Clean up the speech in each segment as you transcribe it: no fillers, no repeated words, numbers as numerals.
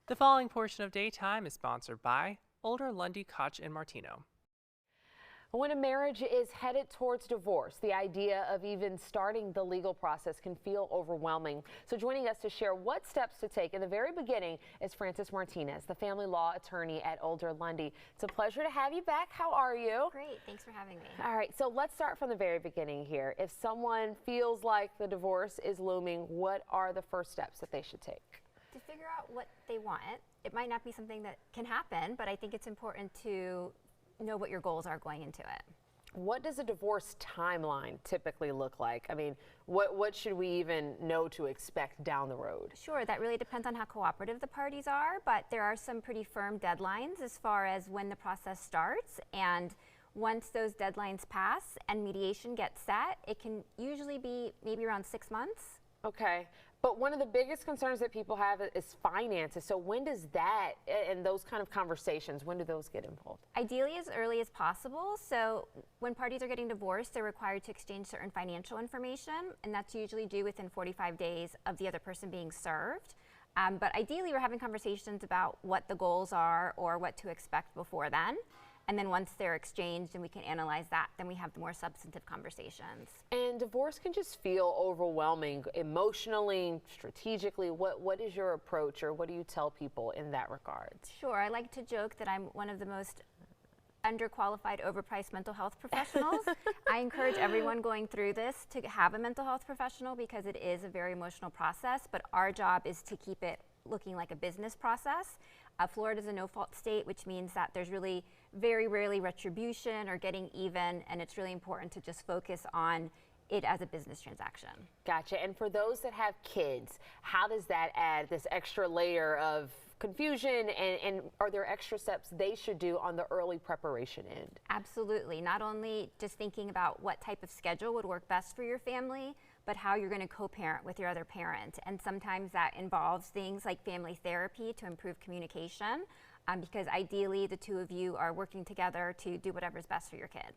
The following portion of Daytime is sponsored by older Lundy, Koch, and Martino. When a marriage is headed towards divorce, the idea of even starting the legal process can feel overwhelming. So joining us to share what steps to take in the very beginning is Frances Martinez, the family law attorney at Older Lundy. It's a pleasure to have you back. How are you? Great. Thanks for having me. All right, so let's start from the very beginning here. If someone feels like the divorce is looming, what are the first steps that they should take? To figure out what they want, it might not be something that can happen, but I think it's important to know what your goals are going into it. What does a divorce timeline typically look like? I mean, what should we even know to expect down the road? Sure, that really depends on how cooperative the parties are, but there are some pretty firm deadlines as far as when the process starts. And once those deadlines pass and mediation gets set, it can usually be maybe around 6 months. Okay, but one of the biggest concerns that people have is finances. So when does that and those kind of conversations, when do those get involved? Ideally as early as possible. So when parties are getting divorced, they're required to exchange certain financial information, and that's usually due within 45 days of the other person being served. But ideally we're having conversations about what the goals are or what to expect before then. And then once they're exchanged and we can analyze that, then we have the more substantive conversations. And divorce can just feel overwhelming emotionally, strategically. What is your approach, or what do you tell people in that regard? Sure, I like to joke that I'm one of the most underqualified, overpriced mental health professionals. I encourage everyone going through this to have a mental health professional because it is a very emotional process, but our job is to keep it looking like a business process. Florida is a no-fault state, which means that there's really very rarely retribution or getting even, and it's really important to just focus on it as a business transaction. Gotcha. And for those that have kids, how does that add this extra layer of confusion, and are there extra steps they should do on the early preparation end? Absolutely. Not only just thinking about what type of schedule would work best for your family, but how you're going to co-parent with your other parent. And sometimes that involves things like family therapy to improve communication, because ideally the two of you are working together to do whatever's best for your kid.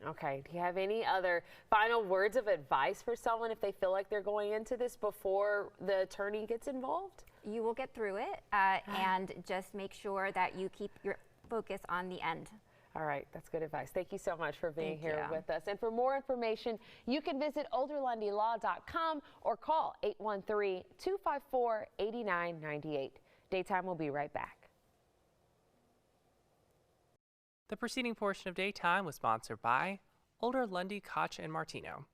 Okay. Do you have any other final words of advice for someone if they feel like they're going into this before the attorney gets involved? You will get through it, and just make sure that you keep your focus on the end. All right, that's good advice. Thank you so much for being Thank here you. with us. And for more information, you can visit olderlundylaw.com or call 813-254-8998. Daytime will be right back. The preceding portion of Daytime was sponsored by older Lundy, Koch, and Martino.